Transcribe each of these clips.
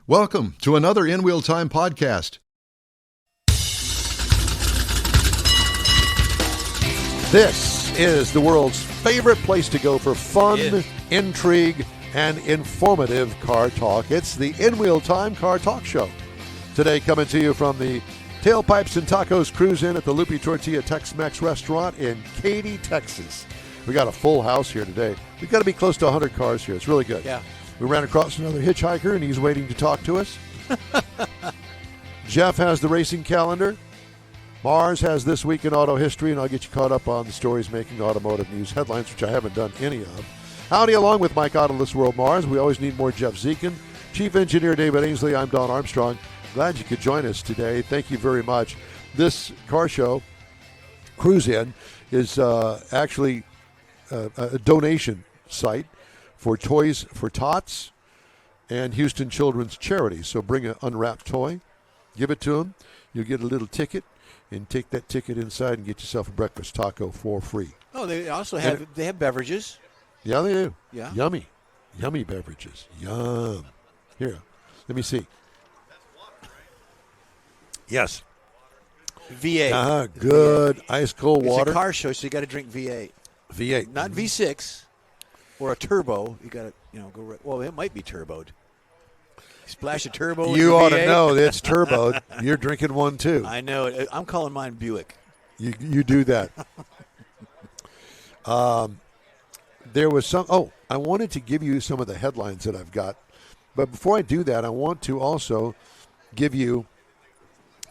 Welcome to another In Wheel Time podcast. This is the world's favorite place to go for fun, intrigue, and informative car talk. It's the In Wheel Time Car Talk Show. Today coming to you from the Tailpipes Tacos Cruise Inn at the Lupe Tortilla Tex-Mex Restaurant in Katy, Texas. We got a full house here today. We've got to be close to 100 cars here. It's really good. Yeah. We ran across another hitchhiker, and he's waiting to talk to us. Jeff has the racing calendar. Mars has This Week in Auto History, and I'll get you caught up on the stories making automotive news headlines, which I haven't done any of. Howdy, along with Mike out of this world, Mars. We always need more Jeff Zekin. Chief Engineer David Ainsley, I'm Don Armstrong. Glad you could join us today. Thank you very much. This car show, Cruise Inn, is actually a donation site for Toys for Tots and Houston Children's Charity. So bring an unwrapped toy, give it to them. You'll get a little ticket, and take that ticket inside and get yourself a breakfast taco for free. Oh, they also have beverages. Yeah, they do. Yeah. Yummy beverages. Yum. Here, let me see. Yes. V8. Good V8. ice cold water. It's a car show, so you got to drink V8. V8, not V6 or a turbo. You got to, go right. Well, it might be turboed. Splash a turbo. You ought V8. to know it's turboed. You're drinking one too. I know it. I'm calling mine Buick. You do that. There was some. Oh, I wanted to give you some of the headlines that I've got, but before I do that, I want to also give you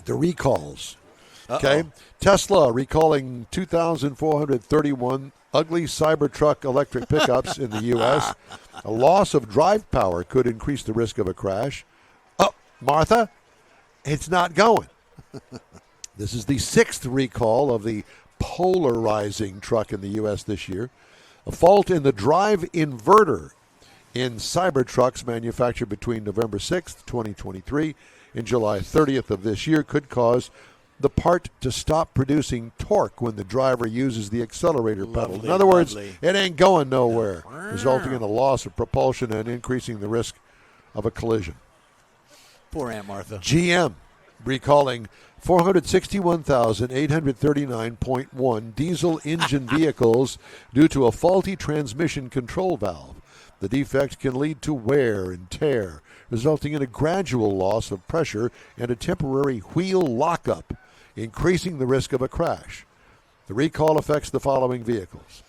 the recalls. Okay, Tesla recalling 2,431 ugly Cybertruck electric pickups in the U.S. A loss of drive power could increase the risk of a crash. Oh, Martha, it's not going. This is the sixth recall of the polarizing truck in the U.S. this year. A fault in the drive inverter in Cybertrucks manufactured between November 6th, 2023 and July 30th of this year could cause the part to stop producing torque when the driver uses the accelerator pedal. In other words, it ain't going nowhere, resulting in a loss of propulsion and increasing the risk of a collision. Poor Aunt Martha. GM recalling 461,839.1 diesel engine vehicles due to a faulty transmission control valve. The defect can lead to wear and tear, resulting in a gradual loss of pressure and a temporary wheel lockup, increasing the risk of a crash. The recall affects the following vehicles: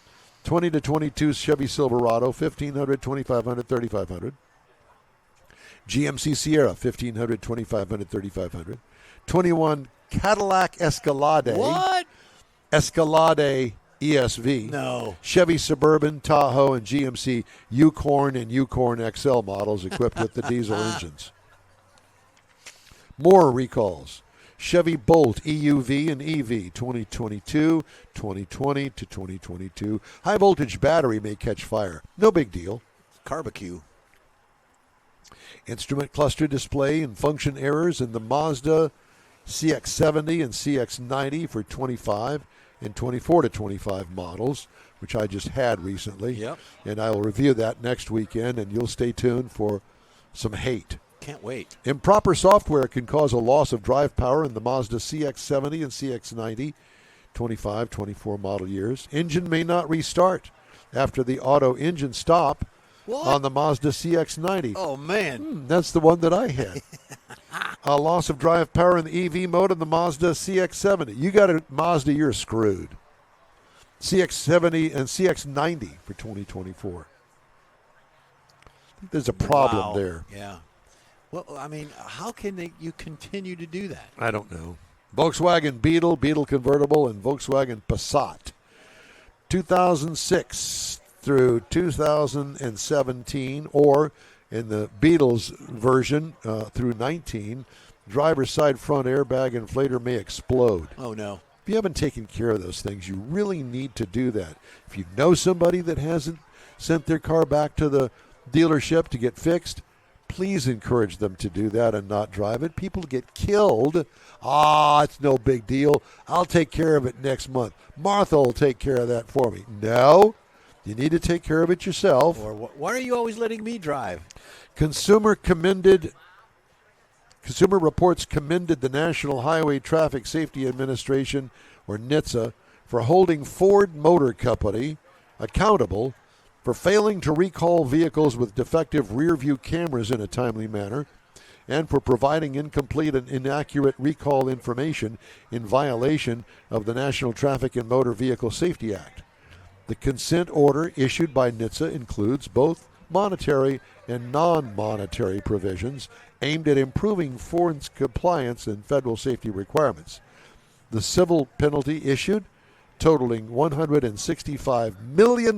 20 to 22 Chevy Silverado, 1,500, 2,500, 3,500. GMC Sierra, 1,500, 2,500, 3,500. 21 Cadillac Escalade. What? Escalade ESV. No. Chevy Suburban, Tahoe, and GMC Yukon and Yukon XL models equipped with the diesel engines. More recalls. Chevy Bolt EUV and EV 2022, 2020 to 2022. High voltage battery may catch fire. No big deal. Barbecue. Instrument cluster display and function errors in the Mazda CX-70 and CX-90 for 25 and 24 to 25 models, which I just had recently. Yep. And I will review that next weekend, and you'll stay tuned for some hate. Can't wait. Improper software can cause a loss of drive power in the Mazda CX-70 and CX-90, 25, 24 model years. Engine may not restart after the auto engine stop on the Mazda CX-90. Oh, man. That's the one that I had. A loss of drive power in the EV mode in the Mazda CX-70. You got a Mazda, you're screwed. CX-70 and CX-90 for 2024. I think there's a problem there. Yeah. Well, I mean, how can you continue to do that? I don't know. Volkswagen Beetle, Beetle convertible, and Volkswagen Passat. 2006 through 2017, or in the Beetle's version through 19, driver's side front airbag inflator may explode. Oh, no. If you haven't taken care of those things, you really need to do that. If you know somebody that hasn't sent their car back to the dealership to get fixed, please encourage them to do that and not drive it. People get killed. It's no big deal. I'll take care of it next month. Martha will take care of that for me. No, you need to take care of it yourself. Or why are you always letting me drive? Consumer commended Consumer Reports commended the National Highway Traffic Safety Administration, or NHTSA, for holding Ford Motor Company accountable for failing to recall vehicles with defective rear-view cameras in a timely manner and for providing incomplete and inaccurate recall information in violation of the National Traffic and Motor Vehicle Safety Act. The consent order issued by NHTSA includes both monetary and non-monetary provisions aimed at improving Ford's compliance and federal safety requirements. The civil penalty issued, totaling $165 million,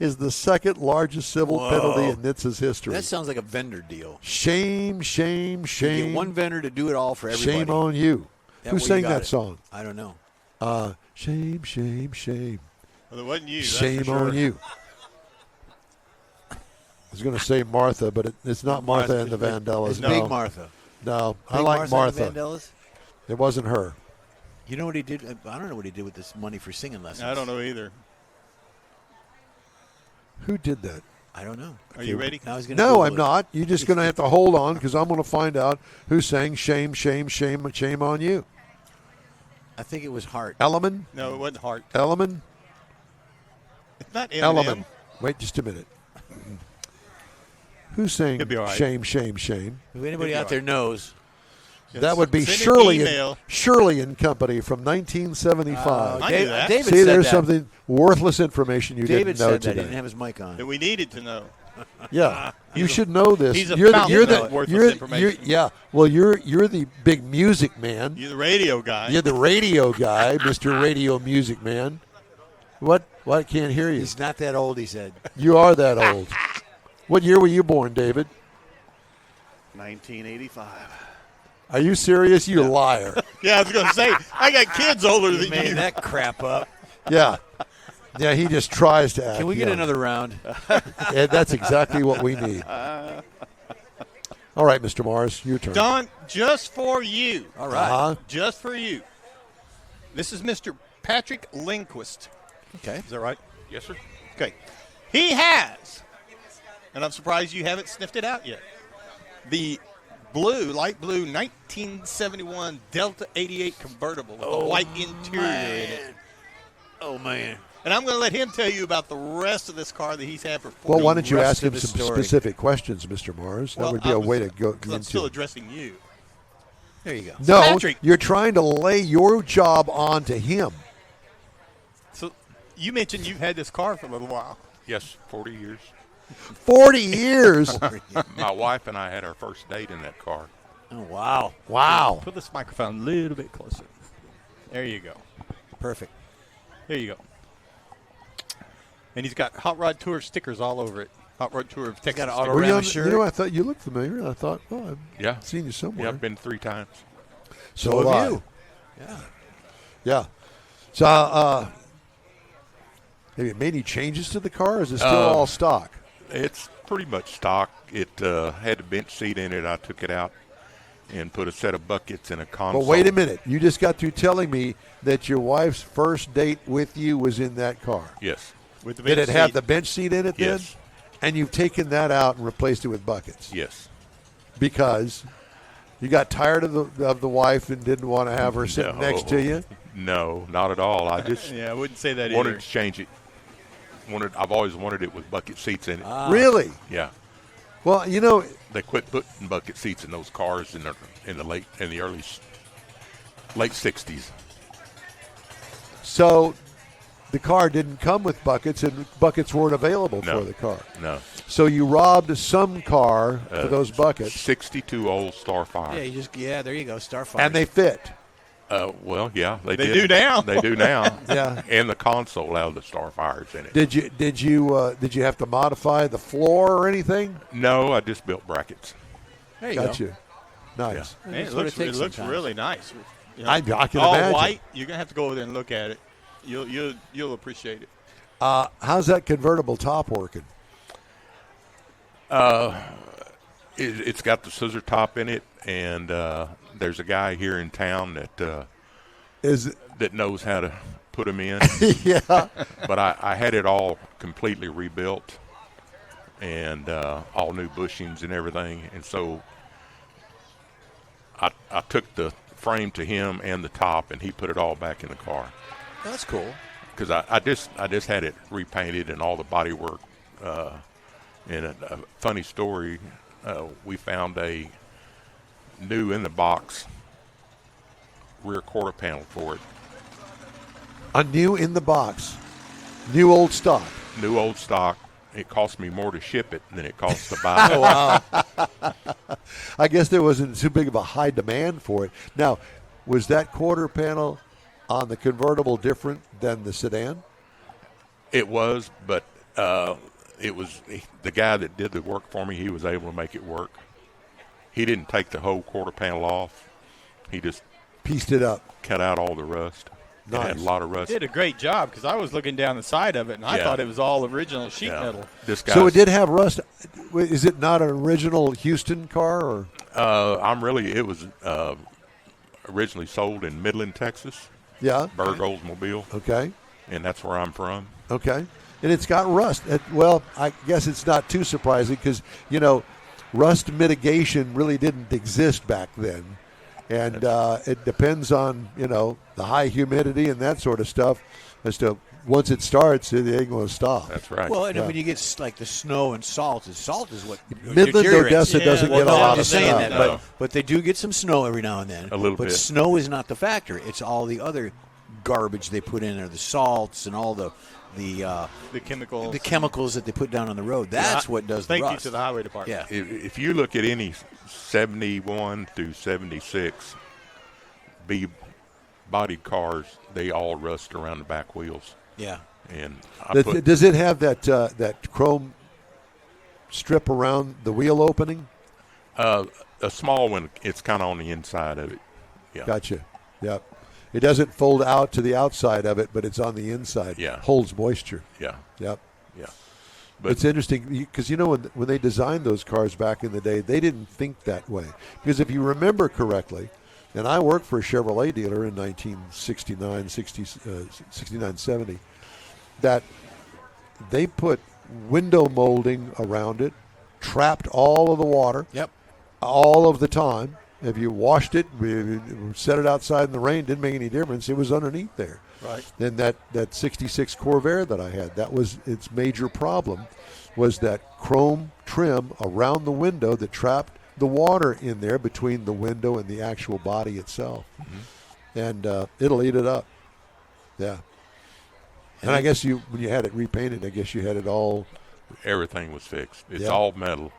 is the second largest civil penalty in NHTSA's history. That sounds like a vendor deal. Shame, shame, shame. You get one vendor to do it all for everybody. Shame on you. Who sang that song? I don't know. Shame, shame, shame. Well, it wasn't you. Shame that's for sure. on you. I was going to say Martha, but it's not Martha and the Vandellas. It's No. Big Martha. No, Big I like Martha. Martha. And the Vandellas? It wasn't her. You know what he did? I don't know what he did with this money for singing lessons. I don't know either. Who did that? I don't know. Are you ready? Now he's gonna No, Google I'm it. not. You're just going to have to hold on because I'm going to find out who sang Shame, Shame, Shame, Shame on You. I think it was Hart. Elliman? No, it wasn't Hart. Elliman? It's not Eminem. Elliman. Wait just a minute. Who sang He'll be all right. Shame, Shame, Shame? If anybody out there knows, That would be Send an Shirley email. and Company from 1975. I knew that. David See, said there's that. something worthless information you David didn't know said that. He today. didn't have his mic on. That we needed to know. Yeah, you should know this. he's a you're fountain of worthless information. yeah. Well, you're the big music man. You're the radio guy. You're the radio guy, Mr. Radio Music Man. What? I can't hear you. He's not that old, he said. You are that old. What year were you born, David? 1985. Are you serious? You liar. Yeah, I was going to say, I got kids older He than made you. that crap up. Yeah. Yeah, he just tries to act. Can we get young. another round? Yeah, that's exactly what we need. All right, Mr. Morris, your turn. Don, just for you. All right. Uh-huh. Just for you. This is Mr. Patrick Lindquist. Okay. Is that right? Yes, sir. Okay. He has, and I'm surprised you haven't sniffed it out yet, the light blue 1971 Delta 88 convertible with a white interior in it. Oh, man. And I'm going to let him tell you about the rest of this car that he's had for 40 Well, why don't you rest ask of him the some story. specific questions, Mr. Morris? That Well, would be a way to go 'cause I'm still into. addressing you. There you go. No, Patrick. you're trying to lay your job onto him. So you mentioned you've had this car for a little while. Yes, 40 years. 40 years. My wife and I had our first date in that car. Oh, wow. Wow. Put this microphone a little bit closer. There you go. Perfect. There you go. And he's got Hot Rod Tour stickers all over it. Hot Rod Tour of Texas. got an stickers. auto- Were you, Around on, shirt? you know, I thought you looked familiar. I thought, oh, I've Yeah. seen you somewhere. Yeah, I've been 3 times. So have I. you. Yeah. Yeah. So, have you made any changes to the car, or is it still all stock? It's pretty much stock. It had a bench seat in it. I took it out and put a set of buckets in a console. But wait a minute. You just got through telling me that your wife's first date with you was in that car. Yes. With the Did it bench have seat. the bench seat in it then? Yes. And you've taken that out and replaced it with buckets Yes. because you got tired of the wife and didn't want to have her sitting next to you? No, not at all. I just Yeah, I wouldn't say that wanted either. to change it. I've always wanted it with bucket seats in it. Really? Yeah. Well, you know, They quit putting bucket seats in those cars in the late '60s. so the car didn't come with buckets and buckets weren't available No. for the car. No. So you robbed some car for those buckets, 62 old Starfire. There you go. Starfire. and they fit. Well, yeah, they They did. do now. They do now. Yeah. And the console had the Starfires in it. Did you have to modify the floor or anything? No, I just built brackets. There you Got go. you. Nice. Man, That's it what looks, it takes looks sometimes. really nice. You know, I can all imagine. white. You're gonna have to go over there and look at it. You'll appreciate it. How's that convertible top working? It's got the scissor top in it, and there's a guy here in town that knows how to put them in. Yeah. But I had it all completely rebuilt and all new bushings and everything. And so I took the frame to him and the top, and he put it all back in the car. That's cool. Because I just had it repainted and all the body work. And a funny story, we found a new in the box rear quarter panel for it. A new in the box, new old stock. New old stock. It cost me more to ship it than it cost to buy it. Wow. I guess there wasn't too big of a high demand for it. Now, was that quarter panel on the convertible different than the sedan? It was, but it was the guy that did the work for me. He was able to make it work. He didn't take the whole quarter panel off. He just pieced it up, cut out all the rust. Nice. It had a lot of rust. Did a great job because I was looking down the side of it and I thought it was all original sheet metal. So it did have rust. Is it not an original Houston car? Or? It was originally sold in Midland, Texas. Yeah. Berg Oldsmobile. Okay. And that's where I'm from. Okay. And it's got rust. Well, I guess it's not too surprising because, rust mitigation really didn't exist back then. And it depends on, the high humidity and that sort of stuff as to once it starts, it ain't going to stop. That's right. Well, and when you get like the snow and salt is what Midland, Odessa doesn't get a lot I'm of just saying snow. that, but they do get some snow every now and then. A little but bit. Snow is not the factor. It's all the other garbage they put in there, the salts and all the chemicals that they put down on the road. That's what does the rust. Thank you to the highway department. Yeah. If you look at any 71 through 76 B-bodied cars, they all rust around the back wheels. Yeah. And does it have that chrome strip around the wheel opening? A small one. It's kind of on the inside of it. Yeah. Gotcha. Yep. It doesn't fold out to the outside of it, but it's on the inside. Yeah. Holds moisture. Yeah. Yep. Yeah. But it's interesting because, when they designed those cars back in the day, they didn't think that way. Because if you remember correctly, and I worked for a Chevrolet dealer in 1969, 69, 70, that they put window molding around it, trapped all of the water all of the time. If you washed it, set it outside in the rain, didn't make any difference. It was underneath there. Right. Then that 66 Corvair that I had, that was its major problem, was that chrome trim around the window that trapped the water in there between the window and the actual body itself. Mm-hmm. And it'll eat it up. Yeah. And I guess when you had it repainted, I guess you had it all. Everything was fixed. It's all metal.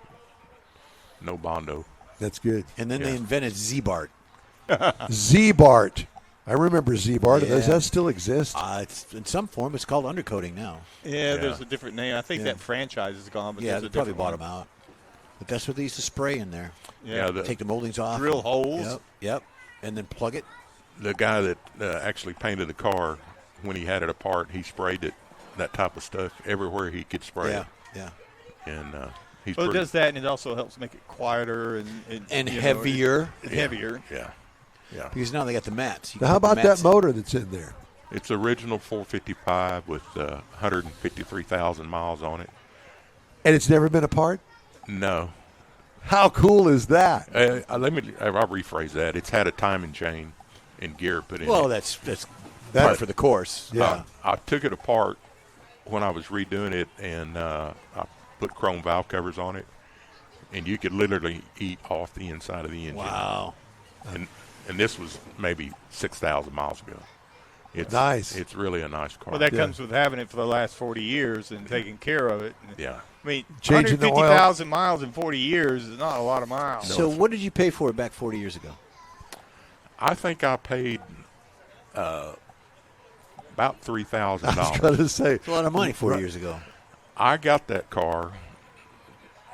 No Bondo. That's good. And then they invented Z-Bart. Z-Bart. I remember Z-Bart. Yeah. Does that still exist? It's in some form. It's called undercoating now. Yeah, there's a different name. I think that franchise is gone, but there's they a probably different bought one. them out. But that's what they used to spray in there. Yeah, take the moldings off. Drill holes. Yep. And then plug it. The guy that actually painted the car, when he had it apart, he sprayed it, that type of stuff, everywhere he could spray it. Yeah. And it does that, and it also helps make it quieter and heavier. Heavier. Yeah. Yeah. Because now they got the mats. Now, how about that motor that's in there? It's original 455 with 153,000 miles on it. And it's never been apart? No. How cool is that? I'll rephrase that. It's had a timing chain and gear put in it. Well, that's part for the course. Yeah. I took it apart when I was redoing it, and I put chrome valve covers on it, and you could literally eat off the inside of the engine. Wow. And this was maybe 6,000 miles ago. It's nice. It's really a nice car. Well, that comes with having it for the last 40 years and taking care of it. Yeah. I mean, Changing the oil. 150,000 miles in 40 years is not a lot of miles. So what did you pay for it back 40 years ago? I think I paid about $3,000. I was going to say. It's a lot of money 40 years ago. I got that car.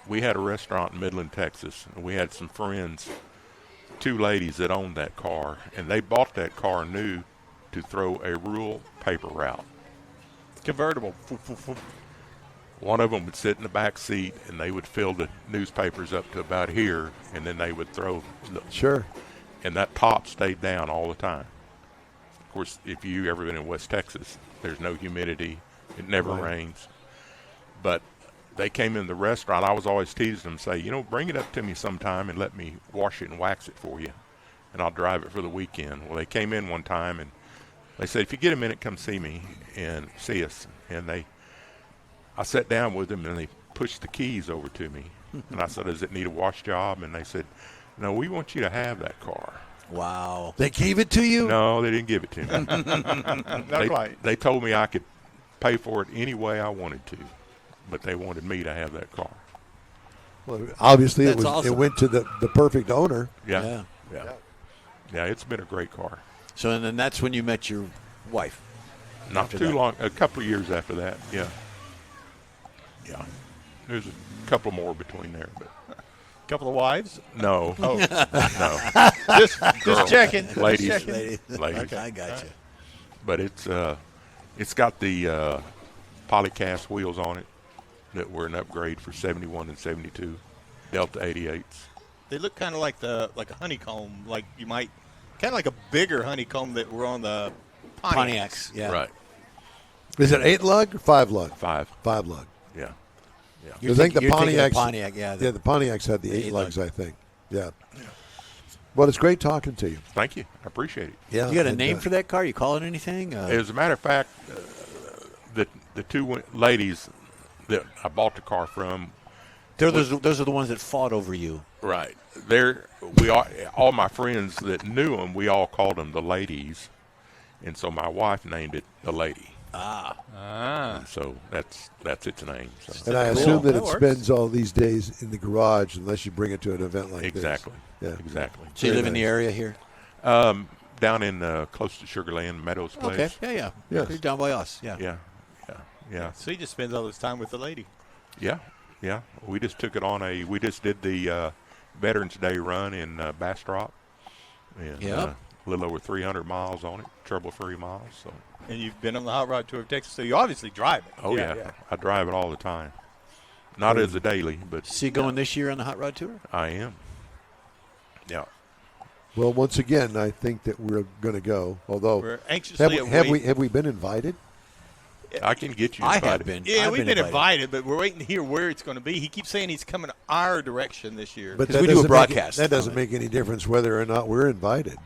We had a restaurant in Midland, Texas, and we had some friends, two ladies that owned that car, and they bought that car new to throw a rural paper route. Convertible. One of them would sit in the back seat, and they would fill the newspapers up to about here, and then they would throw. Sure. And that top stayed down all the time. Of course, if you ever been in West Texas, there's no humidity. It never rains. But they came in the restaurant. I was always teasing them, say, bring it up to me sometime and let me wash it and wax it for you. and I'll drive it for the weekend. Well, they came in one time, and they said, if you get a minute, come see me and see us. And I sat down with them, and they pushed the keys over to me. And I said, does it need a wash job? And they said, no, we want you to have that car. Wow. They gave it to you? No, they didn't give it to me. Not quite. They told me I could pay for it any way I wanted to, but they wanted me to have that car. Well, obviously, That's it awesome. went to the perfect owner. Yeah, it's been a great car. So, and then that's when you met your wife. Not After too that. long, a couple of years after that, yeah. There's a couple more between there, but Couple of wives. no, Oh, no. just checking. Ladies. Just checking. Lady. Ladies. I got you. But it's got the polycast wheels on it that were an upgrade for 71 and 72 Delta 88s. They look kind of like a honeycomb, like you might, kind of like a bigger honeycomb that were on the Pontiacs. Pontiacs, yeah. Right. Is it 8 lug or 5 lug? 5. 5 lug. Yeah. You're I think the you're thinking of Pontiacs. Pontiac, yeah. The Pontiacs had the 8 8 lugs, lug. I think. Yeah. Well, it's great talking to you. Thank you. I appreciate it. Yeah. You got a and, name for that car? You call it anything? As a matter of fact, the two ladies that I bought the car from, those are the ones that fought over you. right? All my friends that knew them, we all called them the ladies, and so my wife named it the Lady. And so that's its name. So. And I Cool. assume that That it works. spends all these days in the garage unless you bring it to an event like Exactly. this. Yeah. Exactly. So you Very live in the nice. area here? Down in close to Sugarland Meadows place. Okay. Yeah. Yes. You're down by us. Yeah. Yeah. So he just spends all his time with the lady. Yeah. We just took it on we just did the Veterans Day run in Bastrop. And, Yep. a little over 300 miles on it, trouble-free miles. So. And you've been on the Hot Rod Tour of Texas, so you obviously drive it. Oh, yeah. I drive it all the time. Not as a daily, but So you going this year on the Hot Rod Tour? I am. Yeah. Well, once again, I think that we're going to go. Although, We're anxiously have we been invited? I can get you I invited. have been. Yeah, I've we've been invited, but we're waiting to hear where it's going to be. He keeps saying he's coming our direction this year. But 'Cause that we do a doesn't broadcast That doesn't on it. make any difference whether or not we're invited.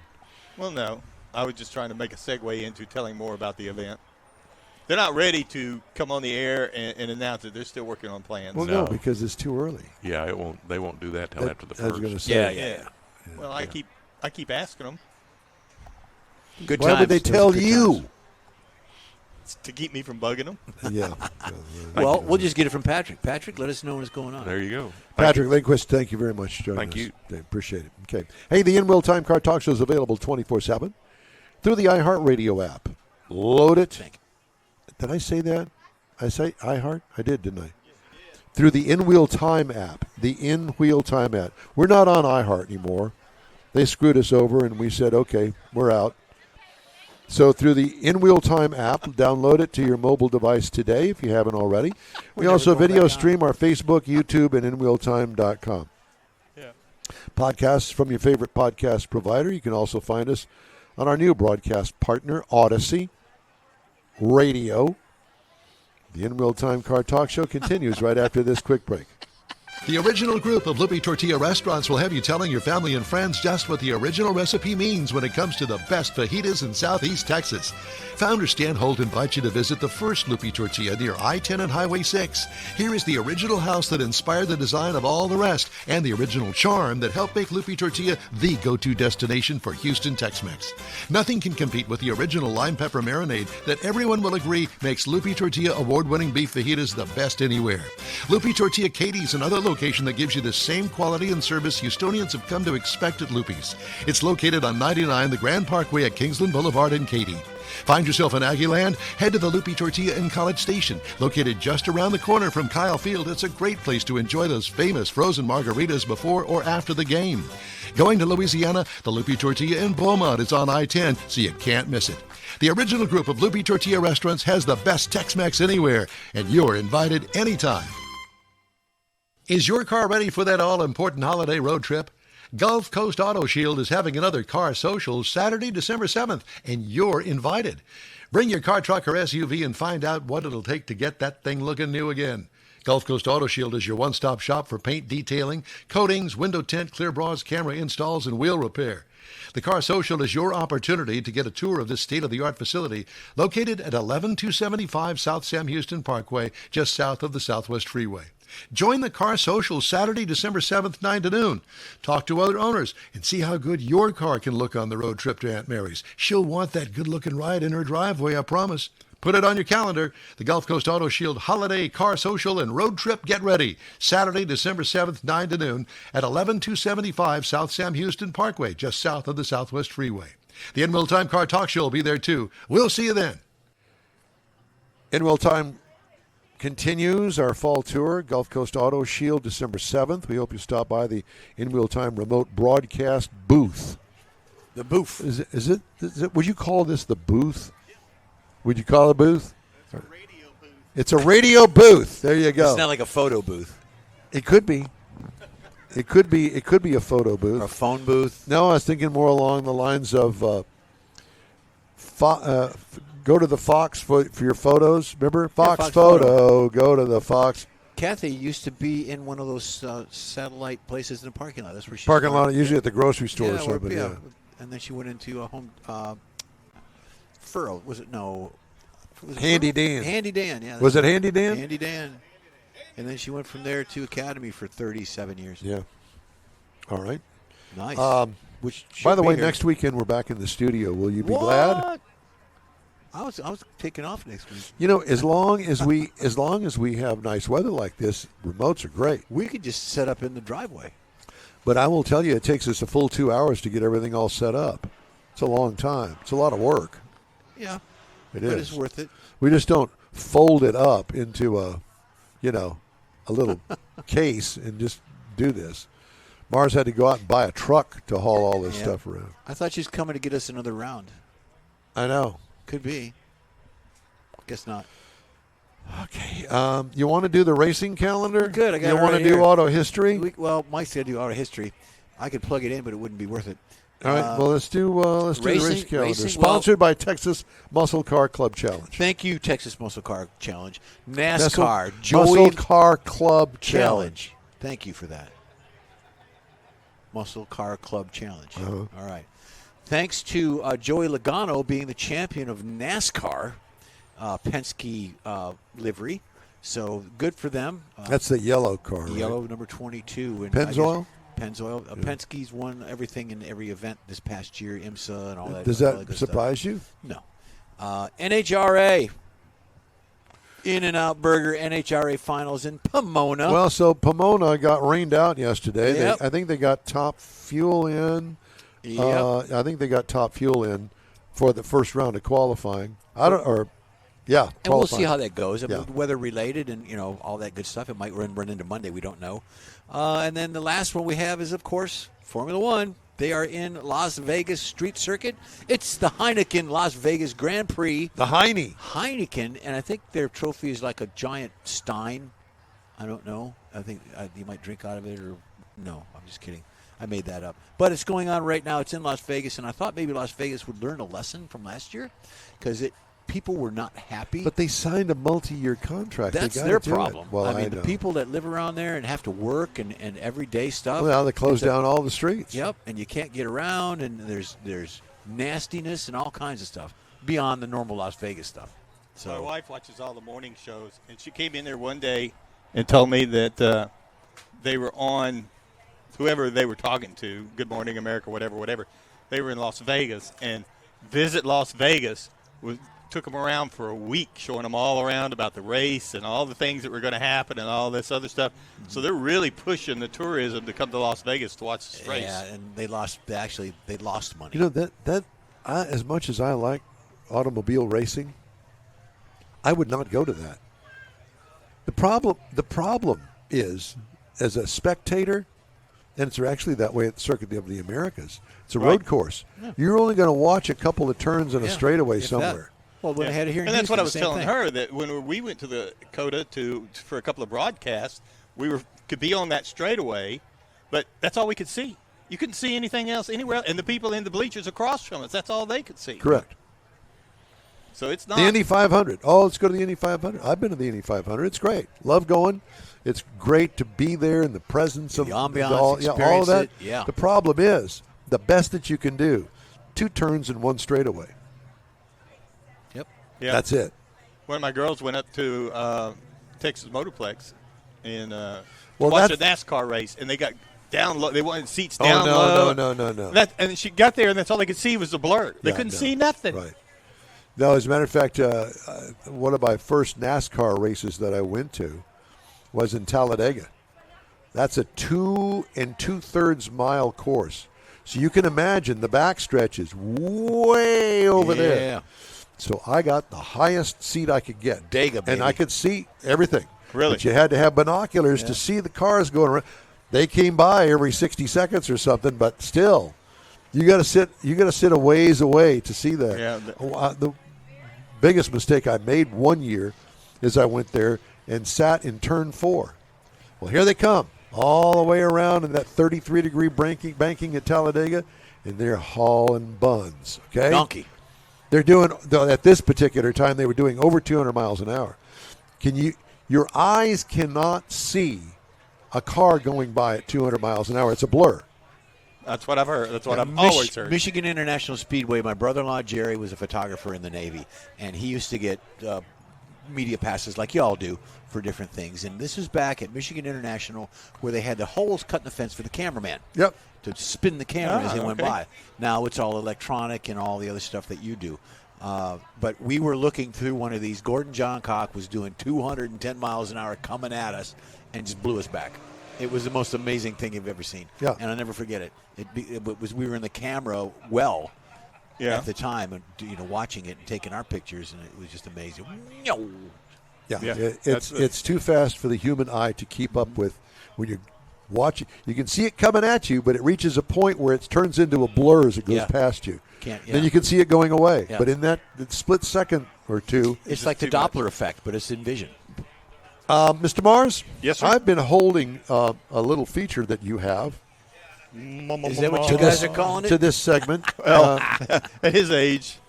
Well, no. I was just trying to make a segue into telling more about the event. They're not ready to come on the air and announce it. They're still working on plans. Well, no, No. because it's too early. Yeah, they won't do that till after the I was going to first. say. Yeah. Well, I keep asking them Good Why times. would they Those are tell good you? times. to keep me from bugging them. Yeah. Well, we'll just get it from Patrick. Patrick, let us know what's going on. There you go. Patrick Lindquist, thank you very much for joining Thank us. you. Okay, appreciate it. Okay. Hey, the In-Wheel Time Car Talk Show is available 24/7 through the iHeartRadio app. Load it. Thank you. Did I say that? I say iHeart? I did, didn't I? Through the In-Wheel Time app. The In-Wheel Time app. We're not on iHeart anymore. They screwed us over, and we said, okay, we're out. So through the In-Wheel Time app, download it to your mobile device today if you haven't already. We never also going back video on. stream our Facebook, YouTube, and InWheelTime.com. Yeah. Podcasts from your favorite podcast provider. You can also find us on our new broadcast partner, Audacy Radio. The In-Wheel Time Car Talk Show continues right after this quick break. The original group of Lupe Tortilla restaurants will have you telling your family and friends just what the original recipe means when it comes to the best fajitas in Southeast Texas. Founder Stan Holt invites you to visit the first Lupe Tortilla near I-10 and Highway 6. Here is the original house that inspired the design of all the rest and the original charm that helped make Lupe Tortilla the go-to destination for Houston Tex-Mex. Nothing can compete with the original lime pepper marinade that everyone will agree makes Lupe Tortilla award-winning beef fajitas the best anywhere. Lupe Tortilla Katy is another location that gives you the same quality and service Houstonians have come to expect at Lupe's. It's located on 99 the Grand Parkway at Kingsland Boulevard in Katy. Find yourself in Aggieland? Head to the Lupe Tortilla in College Station. Located just around the corner from Kyle Field, it's a great place to enjoy those famous frozen margaritas before or after the game. Going to Louisiana, the Lupe Tortilla in Beaumont is on I-10, so you can't miss it. The original group of Lupe Tortilla restaurants has the best Tex-Mex anywhere, and you're invited anytime. Is your car ready for that all-important holiday road trip? Gulf Coast Auto Shield is having another car social Saturday, December 7th, and you're invited. Bring your car, truck, or SUV and find out what it'll take to get that thing looking new again. Gulf Coast Auto Shield is your one-stop shop for paint detailing, coatings, window tint, clear bras, camera installs, and wheel repair. The Car Social is your opportunity to get a tour of this state-of-the-art facility located at 11275 South Sam Houston Parkway, just south of the Southwest Freeway. Join the Car Social Saturday, December 7th, 9 to noon. Talk to other owners and see how good your car can look on the road trip to Aunt Mary's. She'll want that good-looking ride in her driveway, I promise. Put it on your calendar. The Gulf Coast Auto Shield Holiday Car Social and Road Trip Get Ready. Saturday, December 7th, 9 to noon at 11275 South Sam Houston Parkway, just south of the Southwest Freeway. The In Real Time Car Talk Show will be there too. We'll see you then. In Real Time continues our fall tour, Gulf Coast Auto Shield, December 7th. We hope you stop by the In Real Time remote broadcast booth. The booth. Is it, would you call this the booth? Would you call it a booth? It's a radio booth. It's a radio booth. There you go. It's not like a photo booth. It could be. It could be a photo booth. Or a phone booth. No, I was thinking more along the lines of go to the Fox for your photos. Remember? Fox, Fox Photo. Go to the Fox. Kathy used to be in one of those satellite places in the parking lot. That's where she Parking lot, usually at the grocery store or yeah, something. yeah. Yeah. And then she went into a home furrow. Was it no? Was it Handy Furrow? Dan. Handy Dan. Yeah. Was it Handy Dan? Handy Dan. And then she went from there to Academy for 37 years. Yeah. All right. Nice. Which By the should way, be here. next weekend we're back in the studio. Will you be What? glad? I was taking off next week. You know, as long as we have nice weather like this, remotes are great. We could just set up in the driveway. But I will tell you, it takes us a full 2 hours to get everything all set up. It's a long time. It's a lot of work. Yeah. It But is. it's worth it. We just don't fold it up into a little case and just do this. Mars had to go out and buy a truck to haul all this stuff around. I thought she was coming to get us another round. I know. Could be. Guess not. Okay. You want to do the racing calendar? Good. I got You it want right to do here. auto history? Well, Mike's got to do auto history. I could plug it in, but it wouldn't be worth it. All right. Well, let's do the race calendar. racing, Sponsored by Texas Muscle Car Club Challenge. Thank you, Texas Muscle Car Challenge. NASCAR Muscle Car Club Challenge. Thank you for that. Muscle Car Club Challenge. Uh-huh. All right. Thanks to Joey Logano being the champion of NASCAR Penske livery. So good for them. That's the yellow car, right? Yellow number 22. And Pennzoil? Pennzoil. Penske's won everything in every event this past year, IMSA and all that. Does all that good surprise you? stuff. No. NHRA. In-N-Out Burger NHRA Finals in Pomona. Well, so Pomona got rained out yesterday. Yep. I think they got top fuel in. Yep. I think they got top fuel in for the first round of qualifying. And we'll qualifying. see how that goes. I mean, Yeah. weather related and all that good stuff. It might run into Monday. We don't know. And then the last one we have is, of course, Formula One. They are in Las Vegas Street Circuit. It's the Heineken Las Vegas Grand Prix. The Heineken, and I think their trophy is like a giant stein. I don't know. I think you might drink out of it, or no. I'm just kidding. I made that up. But it's going on right now. It's in Las Vegas, and I thought maybe Las Vegas would learn a lesson from last year because people were not happy. But they signed a multi-year contract. That's They gotta their do it. problem. Well, I mean, the know. people that live around there and have to work and everyday stuff. Well, they closed down all the streets. Yep, and you can't get around, and there's nastiness and all kinds of stuff beyond the normal Las Vegas stuff. So My wife watches all the morning shows, and she came in there one day and told me that they were on whoever they were talking to, Good Morning America, whatever. They were in Las Vegas, and Visit Las Vegas took them around for a week, showing them all around about the race and all the things that were going to happen and all this other stuff. So they're really pushing the tourism to come to Las Vegas to watch this race. yeah, and they lost money. You know that as much as I like automobile racing, I would not go to that. The problem is, as a spectator, and it's actually that way at the Circuit of the Americas. It's a road course. Yeah. You're only going to watch a couple of turns in a Yeah, straightaway if that. somewhere. Well, when I had it here in and that's what I was Houston, telling the same her, that when we went to the Dakota for a couple of broadcasts, we could be on that straightaway, but that's all we could see. You couldn't see anything else anywhere else. And the people in the bleachers across from us, that's all they could see. Correct. So it's not. The Indy 500. Oh, let's go to the Indy 500. I've been to the Indy 500. It's great. Love going. It's great to be there in the presence of ambiance, all of that. experience it, yeah. The problem is the best that you can do. 2 turns and 1 straightaway. Yep. Yeah. That's it. One of my girls went up to Texas Motorplex and Well, watched a that's- NASCAR race, and they got down low. They wanted seats Oh, down low. no. And she got there, and that's all they could see was the blur. They couldn't see nothing. Right. No, as a matter of fact, one of my first NASCAR races that I went to was in Talladega. That's a 2 2/3 mile course. So you can imagine the backstretch is way over there. So I got the highest seat I could get. Dega, baby. And I could see everything. Really? But you had to have binoculars to see the cars going around. They came by every 60 seconds or something, but still, you got to sit a ways away to see that. Yeah. The biggest mistake I made one year is I went there and sat in turn 4. Well, here they come, all the way around in that 33-degree banking at Talladega, and they're hauling buns. Okay, Donkey. They're doing, at this particular time, they were doing over 200 miles an hour. Your eyes cannot see a car going by at 200 miles an hour. It's a blur. That's what I've heard. That's what I've always heard. Michigan International Speedway, my brother-in-law Jerry was a photographer in the Navy, and he used to get media passes like you all do for different things. And this was back at Michigan International where they had the holes cut in the fence for the cameraman. Yep. To spin the camera as they went okay. by. Now it's all electronic and all the other stuff that you do. But we were looking through one of these. Gordon Johncock was doing 210 miles an hour coming at us and just blew us back. It was the most amazing thing you've ever seen. Yeah. And I'll never forget it. We were in the camera at the time, and watching it and taking our pictures, and it was just amazing. Yeah. Yeah. It's too fast for the human eye to keep up with when you're watching. You can see it coming at you, but it reaches a point where it turns into a blur as it goes past you. Then you can see it going away. Yeah. But in that split second or two, It's like the Doppler effect, but it's in vision. Mr. Mars? Yes, sir. I've been holding a little feature that you have Is that what you guys are calling it? to this segment. At his age.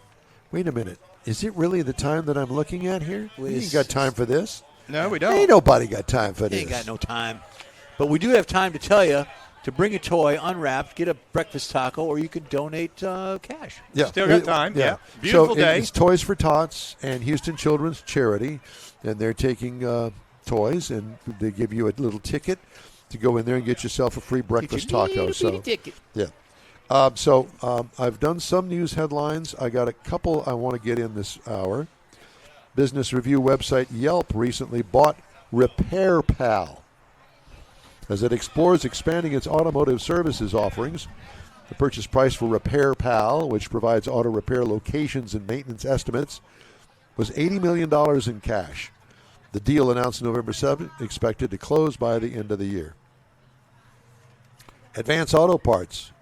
Wait a minute. Is it really the time that I'm looking at here? Well, You ain't it's- got time for this. No, we don't. Ain't nobody got time for this. Ain't got no time. But we do have time to tell you to bring a toy unwrapped, get a breakfast taco, or you could donate cash. Yeah. Still got time, yeah. Beautiful day. It's Toys for Tots and Houston Children's Charity, and they're taking toys, and they give you a little ticket to go in there and get yourself a free breakfast taco. So, yeah. I've done some news headlines. I got a couple I want to get in this hour. Business review website Yelp recently bought Repair Pal as it explores expanding its automotive services offerings. The purchase price for Repair Pal, which provides auto repair locations and maintenance estimates, was $80 million in cash. The deal, announced November 7th, expected to close by the end of the year. Advance Auto Parts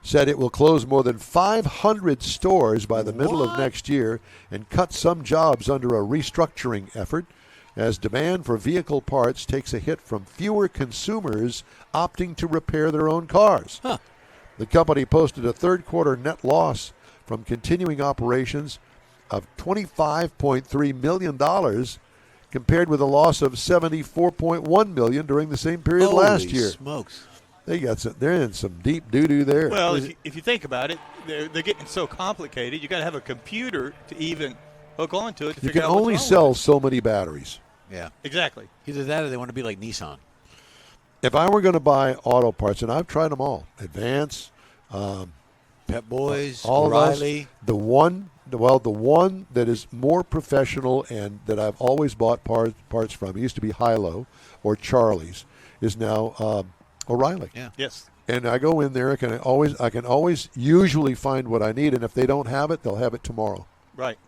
said it will close more than 500 stores by the middle of next year and cut some jobs under a restructuring effort as demand for vehicle parts takes a hit from fewer consumers opting to repair their own cars. The company posted a third-quarter net loss from continuing operations of $25.3 million compared with a loss of $74.1 million during the same period last year. Holy smokes. They're in some deep doo-doo there. Well, if you think about it, they're getting so complicated. You got to have a computer to even hook onto it. To you figure can out what's only wrong sell with so many batteries. Yeah. it. Exactly. Either that or they want to be like Nissan. If I were going to buy auto parts, and I've tried them all, Advance, Pep Boys, all O'Reilly. of us, the one that is more professional and that I've always bought parts from, it used to be Hilo or Charlie's, is now O'Reilly. Yeah. Yes. And I go in there, I can always usually find what I need, and if they don't have it, they'll have it tomorrow. Right.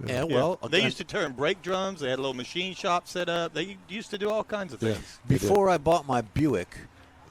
Yeah, Yeah. well, They used to turn brake drums. They had a little machine shop set up. They used to do all kinds of things. before I bought my Buick,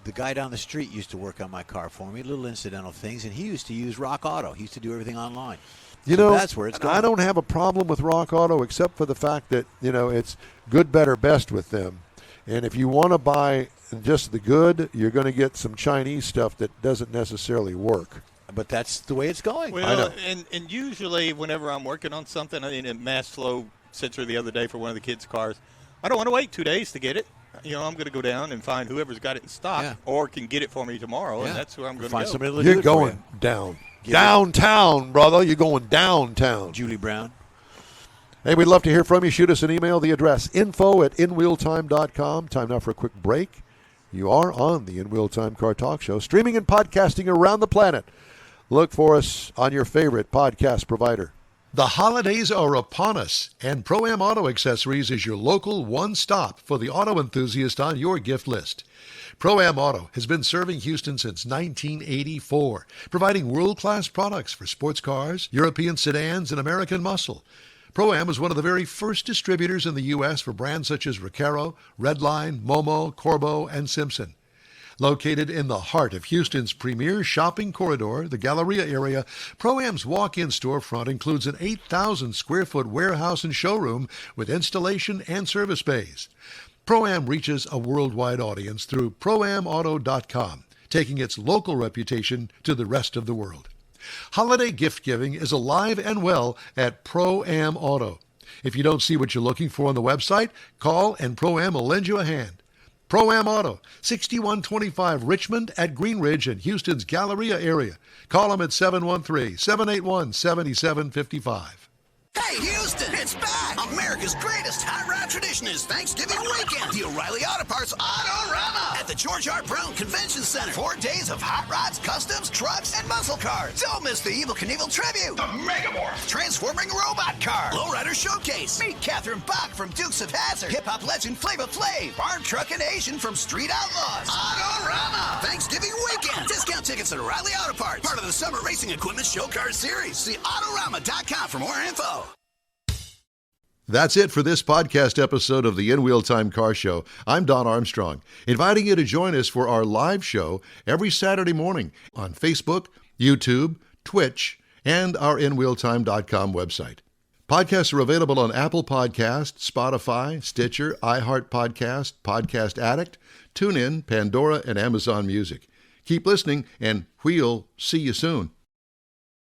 the guy down the street used to work on my car for me, little incidental things, and he used to use Rock Auto. He used to do everything online. You So know, that's where it's going. I don't have a problem with Rock Auto except for the fact that, it's good, better, best with them. And if you want to buy just the good, you're going to get some Chinese stuff that doesn't necessarily work. But that's the way it's going. Well, and usually whenever I'm working on something, I mean, a mass flow sensor the other day for one of the kids' cars, I don't want to wait 2 days to get it. I'm going to go down and find whoever's got it in stock Yeah. or can get it for me tomorrow, and that's where I'm going to Find go. somebody to do You're it for going you. down. Give Downtown, brother. You're going downtown. Julie Brown. Hey, we'd love to hear from you. Shoot us an email. The address, info@inwheeltime.com. Time now for a quick break. You are on the In Wheel Time Car Talk Show, streaming and podcasting around the planet. Look for us on your favorite podcast provider. The holidays are upon us, and Pro-Am Auto Accessories is your local one-stop for the auto enthusiast on your gift list. Pro-Am Auto has been serving Houston since 1984, providing world-class products for sports cars, European sedans, and American muscle. Pro-Am was one of the very first distributors in the U.S. for brands such as Recaro, Redline, Momo, Corbeau, and Simpson. Located in the heart of Houston's premier shopping corridor, the Galleria area, Pro-Am's walk-in storefront includes an 8,000-square-foot warehouse and showroom with installation and service bays. Pro-Am reaches a worldwide audience through ProAmAuto.com, taking its local reputation to the rest of the world. Holiday gift giving is alive and well at Pro-Am Auto. If you don't see what you're looking for on the website, call and Pro-Am will lend you a hand. Pro-Am Auto, 6125 Richmond at Green Ridge in Houston's Galleria area. Call them at 713-781-7755. Hey, Houston, it's back! America's greatest hot rod tradition is Thanksgiving weekend. The O'Reilly Auto Parts Autorama at the George R. Brown Convention Center. 4 days of hot rods, customs, trucks, and muscle cars. Don't miss the Evel Knievel tribute, the Megamorph transforming robot car, Lowrider Showcase. Meet Catherine Bach from Dukes of Hazzard, hip-hop legend Flava Flav, Farm Truck and Asian from Street Outlaws. Autorama Thanksgiving weekend. Discount tickets at O'Reilly Auto Parts, part of the Summer Racing Equipment Show Car Series. See Autorama.com for more info. That's it for this podcast episode of the In Wheel Time Car Show. I'm Don Armstrong, inviting you to join us for our live show every Saturday morning on Facebook, YouTube, Twitch, and our InWheelTime.com website. Podcasts are available on Apple Podcasts, Spotify, Stitcher, iHeart Podcast, Podcast Addict, TuneIn, Pandora, and Amazon Music. Keep listening, and we'll see you soon.